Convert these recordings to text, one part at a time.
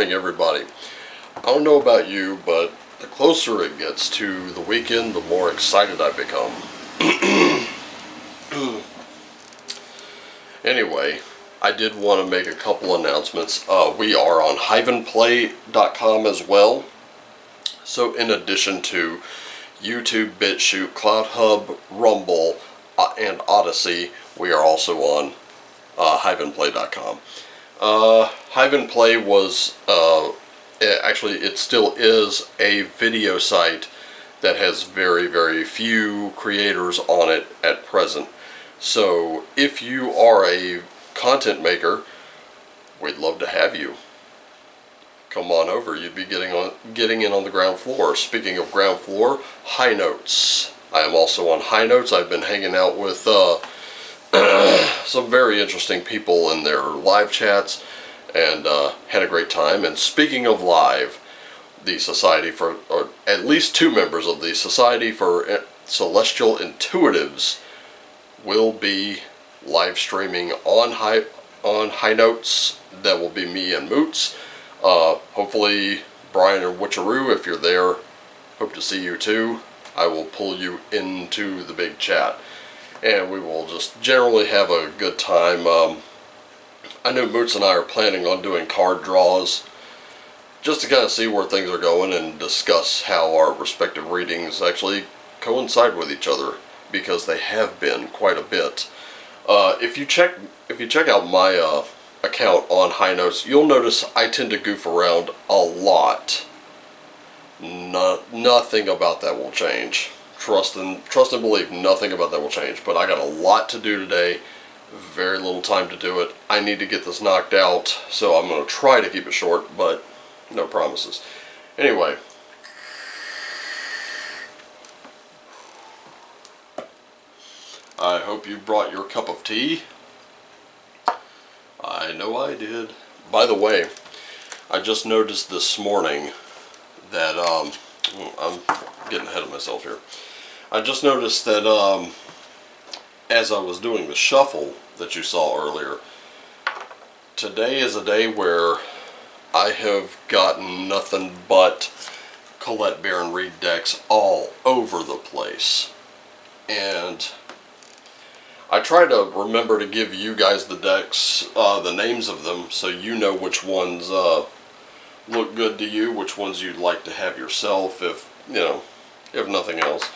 morning, everybody. I don't know about you, but the closer it gets to the weekend, the more excited I become. Anyway, I did want to make a couple announcements. We are on hyphenplay.com as well. So in addition to YouTube, BitChute, Clouthub, Rumble, and Odyssey, we are also on hyphenplay.com. Hyphenplay was, actually it still is a video site that has very, very few creators on it at present. So if you are a content maker, we'd love to have you. Come on over. You'd be getting in on the ground floor. Speaking of ground floor, Hangouts. I am also on Hangouts. I've been hanging out with some very interesting people in their live chats and had a great time. And speaking of live, the Society for, or at least two members of the Society for Celestial Intuitives will be live streaming on Hangouts. That will be me and Moots. Hopefully Brian and Witcharoo, if you're there, hope to see you too. I will pull you into the big chat and we will just generally have a good time. I know Moots and I are planning on doing card draws just to kind of see where things are going and discuss how our respective readings actually coincide with each other, because they have been quite a bit. If you check out my account on Hangouts, you'll notice I tend to goof around a lot. Nothing about that will change. Trust and believe, nothing about that will change. But I got a lot to do today. Very little time to do it. I need to get this knocked out, so I'm going to try to keep it short, but no promises. Anyway. I hope you brought your cup of tea. I know I did. By the way, I just noticed this morning that, I'm getting ahead of myself here. I just noticed that as I was doing the shuffle that you saw earlier, today is a day where I have gotten nothing but Colette Baron Reed decks all over the place. And I try to remember to give you guys the decks, the names of them, so you know which ones look good to you, which ones you'd like to have yourself, if nothing else.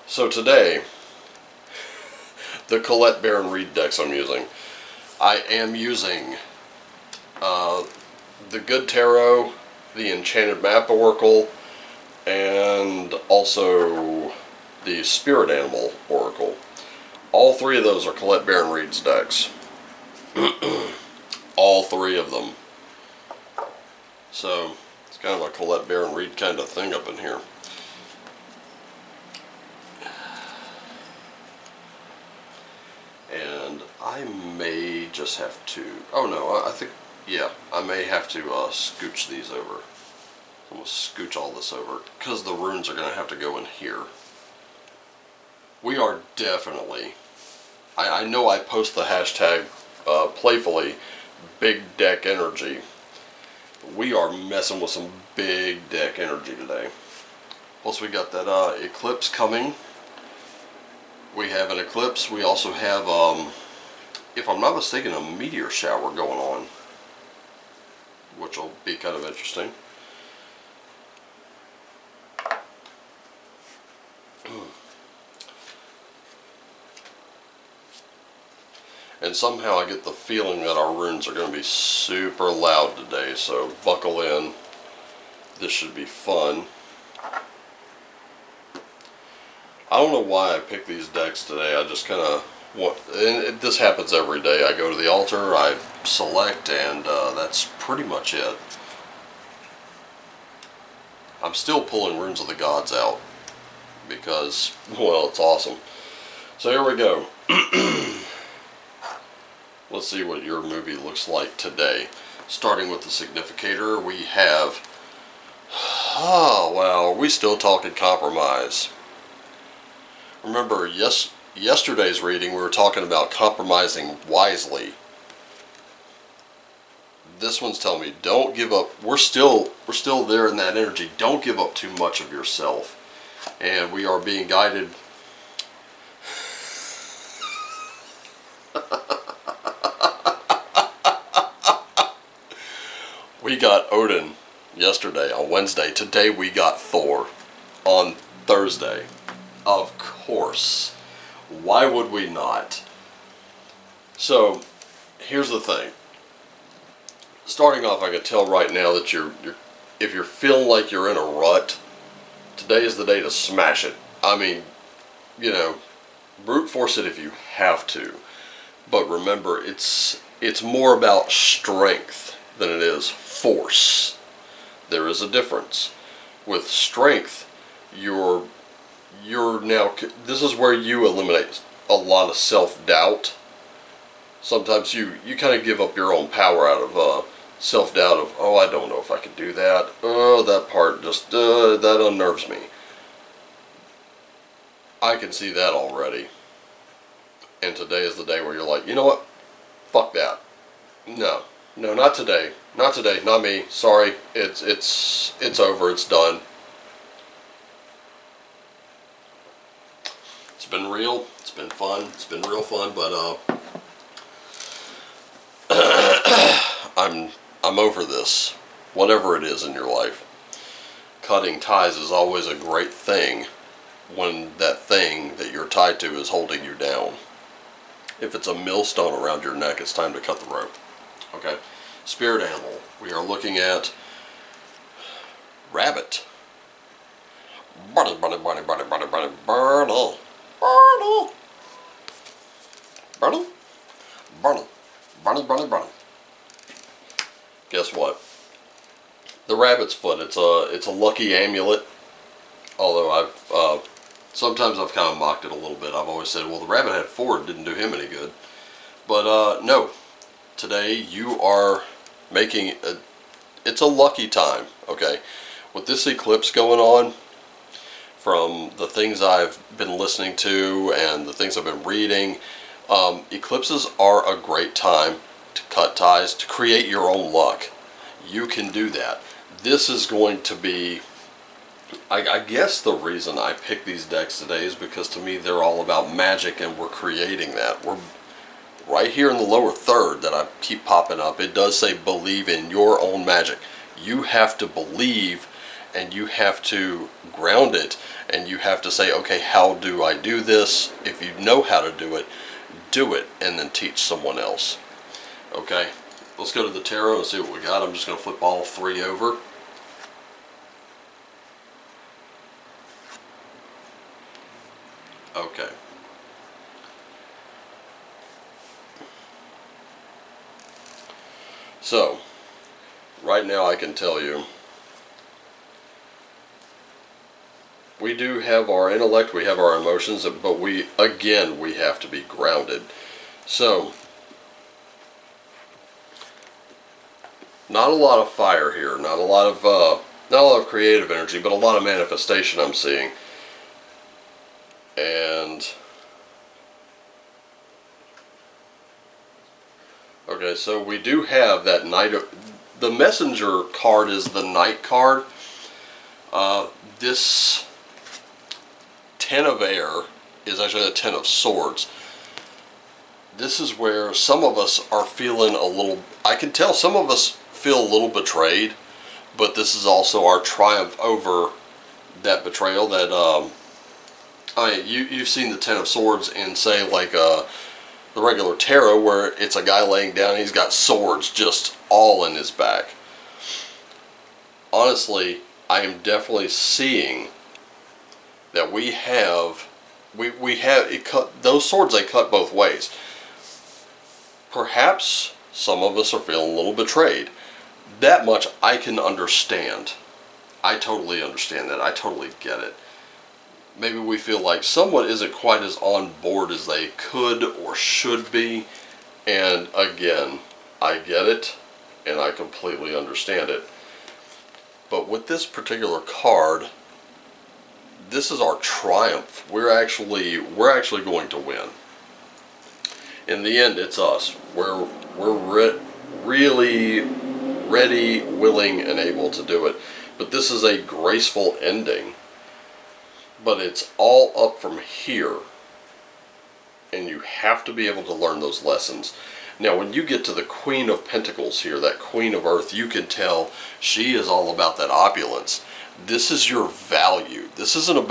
So today, the Colette Baron Reed decks I'm using. I am using the Good Tarot, the Enchanted Map Oracle, and also the Spirit Animal Oracle. All three of those are Colette Baron Reed's decks. All three of them. So, it's kind of a Colette Baron Reed kind of thing up in here. And I may just have to... Oh no, I think... Yeah, I may have to scooch these over. I'm going to scooch all this over, because the runes are going to have to go in here. We are definitely... I know I post the hashtag playfully, big deck energy. We are messing with some big deck energy today. Plus we got that eclipse coming. We have an eclipse. We also have, if I'm not mistaken, a meteor shower going on, which will be kind of interesting. And somehow I get the feeling that our runes are going to be super loud today, so buckle in. This should be fun. I don't know why I picked these decks today. I just kind of want, and this happens every day. I go to the altar, I select, and that's pretty much it. I'm still pulling Runes of the Gods out because, well, it's awesome. So here we go. Let's see what your movie looks like today. Starting with the significator, we have... Oh, wow, are we still talking compromise? Remember, yesterday's reading we were talking about compromising wisely. This one's telling me don't give up. We're still there in that energy. Don't give up too much of yourself. And we are being guided. We got Odin yesterday on Wednesday. Today we got Thor on Thursday. Of course. Why would we not? So, here's the thing. Starting off, I can tell right now that if you're feeling like you're in a rut, today is the day to smash it. I mean, you know, brute force it if you have to. But remember, it's more about strength than it is force. There is a difference. With strength, you're now, this is where you eliminate a lot of self-doubt. Sometimes you kind of give up your own power out of self-doubt of, oh, I don't know if I could do that. Oh, that part just, that unnerves me. I can see that already. And today is the day where you're like, you know what? Fuck that. No, not today. Not today. Not me. Sorry. It's over. It's done. It's been real. It's been fun. It's been real fun. But I'm over this. Whatever it is in your life. Cutting ties is always a great thing when that thing that you're tied to is holding you down. If it's a millstone around your neck, it's time to cut the rope. Okay? Spirit animal. We are looking at rabbit. Bunny, bunny, bunny, bunny, bunny, bunny, bunny, bunny, bunny, bunny, bunny, bunny, bunny. Guess what? The rabbit's foot. It's a lucky amulet. Although sometimes I've kind of mocked it a little bit. I've always said, well, the rabbit had four, it didn't do him any good. But no, today you are making it's a lucky time. Okay, with this eclipse going on, from the things I've been listening to and the things I've been reading, eclipses are a great time to cut ties, to create your own luck. You can do that. This is going to be, I guess the reason I picked these decks today is because to me they're all about magic, and we're creating that. We're right here in the lower third that I keep popping up. It does say believe in your own magic. You have to believe, and you have to ground it, and you have to say, okay, how do I do this? If you know how to do it, and then teach someone else. Okay, let's go to the tarot and see what we got. I'm just going to flip all three over. Okay. So, right now I can tell you, we do have our intellect, we have our emotions, but we have to be grounded. So, not a lot of fire here, not a lot of creative energy, but a lot of manifestation I'm seeing. And okay, so we do have that Knight of, the Messenger card is the Knight card. This Ten of Air is actually a Ten of Swords. This is where some of us are feeling a little, I can tell some of us feel a little betrayed, but this is also our triumph over that betrayal. That you've seen the Ten of Swords in, say, like the regular tarot, where it's a guy laying down and he's got swords just all in his back. Honestly, I am definitely seeing that we have it cut, those swords, they cut both ways. Perhaps some of us are feeling a little betrayed. That much I can understand. I totally understand that. I totally get it. Maybe we feel like someone isn't quite as on board as they could or should be. And again, I get it and I completely understand it. But with this particular card, this is our triumph. We're actually going to win. In the end, it's us. We're really ready, willing, and able to do it. But this is a graceful ending. But it's all up from here. And you have to be able to learn those lessons. Now, when you get to the Queen of Pentacles here, that Queen of Earth, you can tell she is all about that opulence. This is your value. This isn't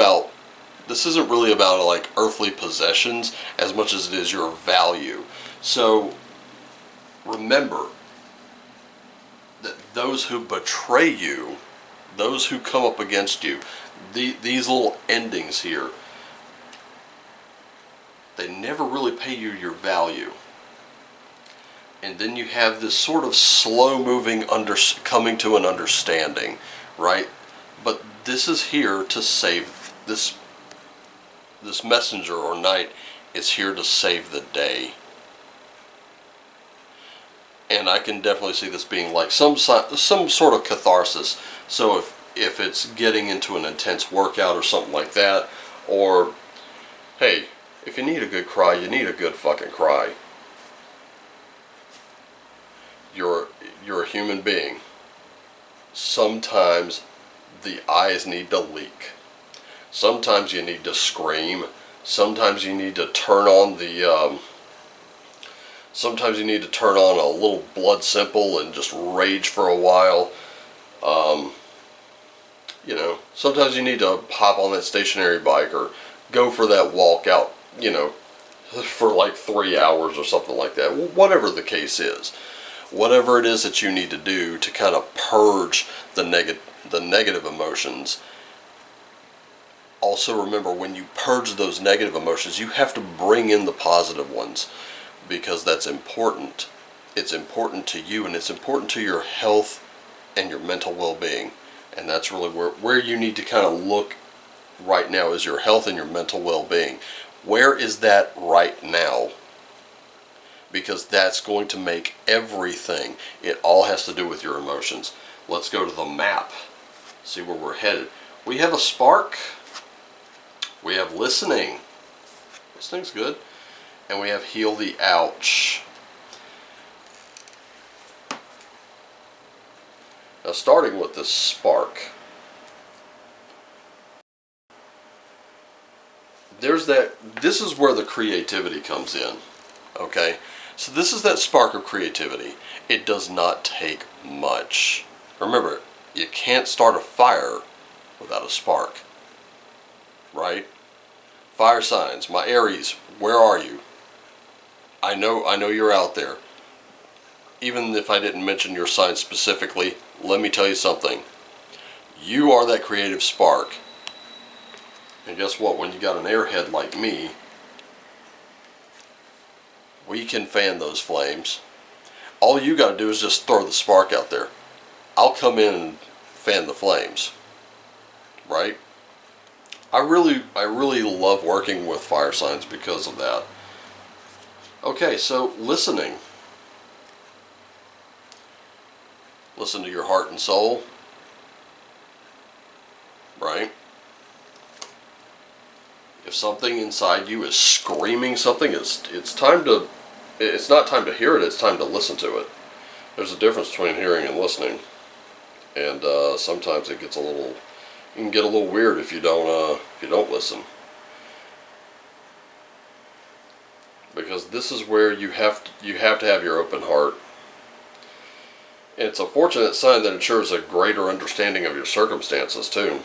really about like earthly possessions as much as it is your value. So remember that those who betray you, those who come up against you, these little endings here, they never really pay you your value. And then you have this sort of slow-moving coming to an understanding, right? But this is here to save this messenger or knight is here to save the day. And I can definitely see this being like some sort of catharsis. So if it's getting into an intense workout or something like that, or hey, if you need a good cry, you need a good fucking cry. You're a human being. Sometimes the eyes need to leak. Sometimes you need to scream. Sometimes you need to turn on sometimes you need to turn on a little blood simple and just rage for a while. You know, sometimes you need to hop on that stationary bike or go for that walk out, you know, for like 3 hours or something like that. Whatever the case is. Whatever it is that you need to do to kind of purge the negative emotions. Also remember, when you purge those negative emotions, you have to bring in the positive ones, because that's important. It's important to you, and it's important to your health and your mental well-being. And that's really where you need to kind of look right now, is your health and your mental well-being. Where is that right now? Because that's going to make everything. It all has to do with your emotions. Let's go to the map. See where we're headed. We have a spark. We have listening. Listening's good. And we have heal the ouch. Now, starting with the spark. This is where the creativity comes in. Okay? So this is that spark of creativity. It does not take much. Remember, you can't start a fire without a spark. Right? Fire signs, my Aries, where are you? I know you're out there. Even if I didn't mention your sign specifically, let me tell you something. You are that creative spark. And guess what? When you got an airhead like me, we can fan those flames. All you got to do is just throw the spark out there. I'll come in and fan the flames. Right? I really love working with fire signs because of that. Okay, so listening. Listen to your heart and soul. Right? If something inside you is screaming something, it's not time to hear it, it's time to listen to it. There's a difference between hearing and listening. And sometimes it can get a little weird if you don't listen. Because this is where you have to have your open heart. And it's a fortunate sign that ensures a greater understanding of your circumstances too.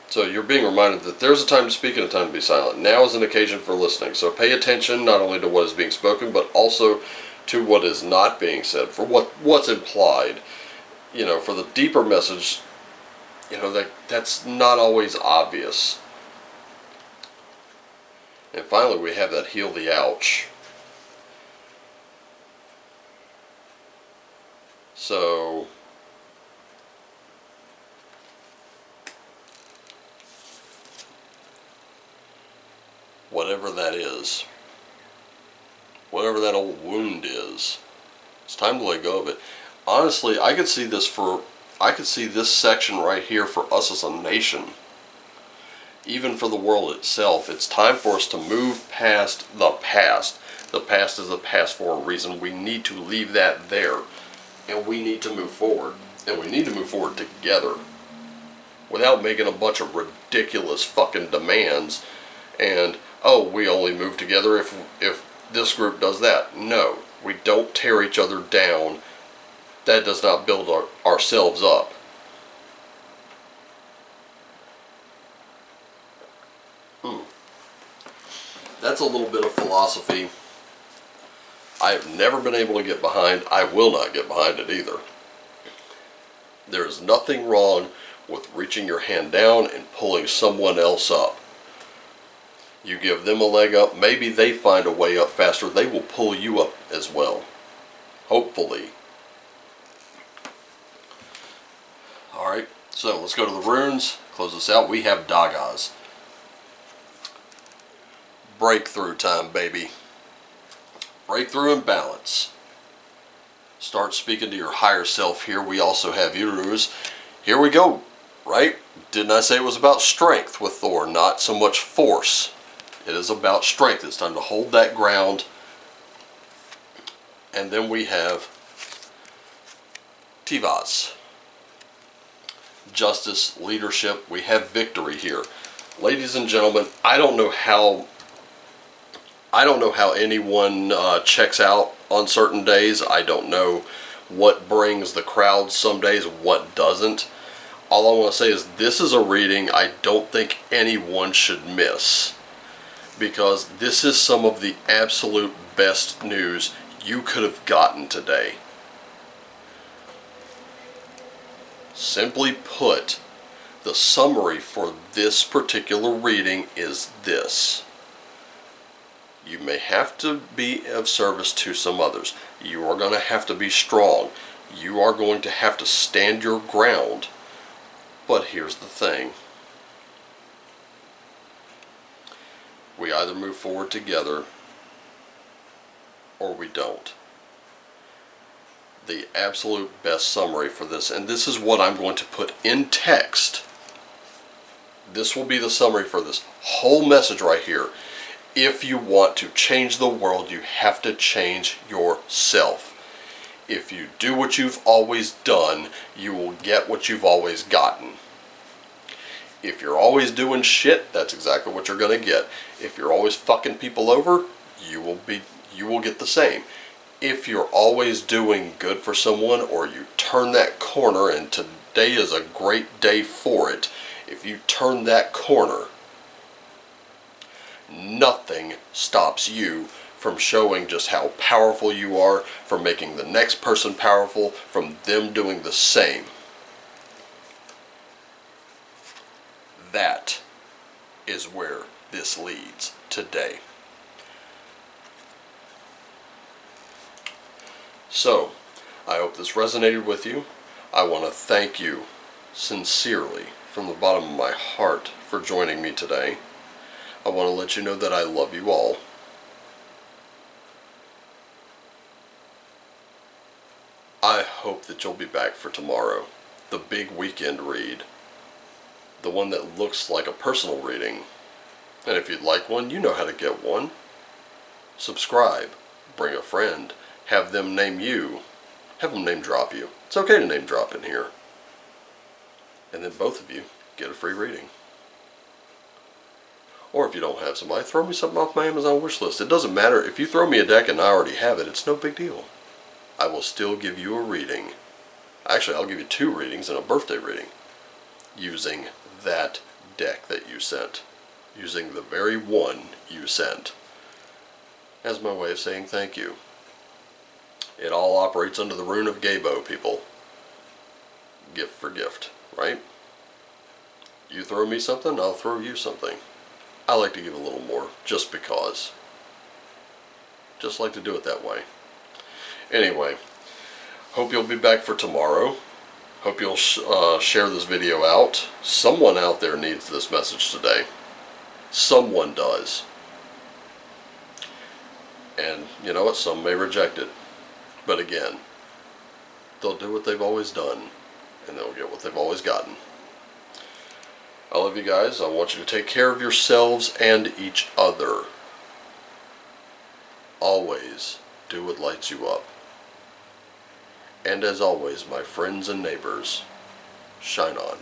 So you're being reminded that there's a time to speak and a time to be silent. Now is an occasion for listening. So pay attention not only to what is being spoken, but also to what is not being said, for what's implied. You know, for the deeper message, you know, that's not always obvious. And finally, we have that heal the ouch. So whatever that is, whatever that old wound is, it's time to let go of it. Honestly, I could see this section right here for us as a nation. Even for the world itself, it's time for us to move past the past. The past is the past for a reason. We need to leave that there. and we need to move forward. And we need to move forward together without making a bunch of ridiculous fucking demands and, oh, we only move together if this group does that. No, we don't tear each other down. That does not build ourselves up. That's a little bit of philosophy I've never been able to get behind. I will not get behind it either. There is nothing wrong with reaching your hand down and pulling someone else up. You give them a leg up, maybe they find a way up faster, they will pull you up as well. Hopefully. Alright, so let's go to the runes, close this out. We have Dagas. Breakthrough time, baby. Breakthrough and balance. Start speaking to your higher self here. We also have Urus. Here we go, right? Didn't I say it was about strength with Thor, not so much force? It is about strength. It's time to hold that ground. And then we have Tivas. Justice, leadership. We have victory here. Ladies and gentlemen, I don't know how anyone checks out on certain days. I don't know what brings the crowd some days, what doesn't. All I want to say is this is a reading I don't think anyone should miss, because this is some of the absolute best news you could have gotten today. Simply put, the summary for this particular reading is this. You may have to be of service to some others. You are going to have to be strong. You are going to have to stand your ground. But here's the thing. We either move forward together or we don't. The absolute best summary for this, and this is what I'm going to put in text. This will be the summary for this whole message right here. If you want to change the world, you have to change yourself. If you do what you've always done, you will get what you've always gotten. If you're always doing shit, that's exactly what you're going to get. If you're always fucking people over, you will get the same. If you're always doing good for someone, or you turn that corner, and today is a great day for it, if you turn that corner, nothing stops you from showing just how powerful you are, from making the next person powerful, from them doing the same. That is where this leads today. So, I hope this resonated with you. I want to thank you sincerely from the bottom of my heart for joining me today. I want to let you know that I love you all. I hope that you'll be back for tomorrow, the big weekend read, the one that looks like a personal reading. And if you'd like one, you know how to get one. Subscribe, bring a friend, have them name you, have them name drop you. It's okay to name drop in here. And then both of you get a free reading. Or if you don't have somebody, throw me something off my Amazon wish list. It doesn't matter. If you throw me a deck and I already have it, it's no big deal. I will still give you a reading. Actually, I'll give you 2 readings and a birthday reading using that deck that you sent. Using the very one you sent. As my way of saying thank you. It all operates under the rune of Gabo, people. Gift for gift, right? You throw me something, I'll throw you something. I like to give a little more, just because. Just like to do it that way. Anyway, hope you'll be back for tomorrow. Hope you'll share this video out. Someone out there needs this message today. Someone does. And you know what? Some may reject it. But again, they'll do what they've always done, and they'll get what they've always gotten. I love you guys. I want you to take care of yourselves and each other. Always do what lights you up. And as always, my friends and neighbors, shine on.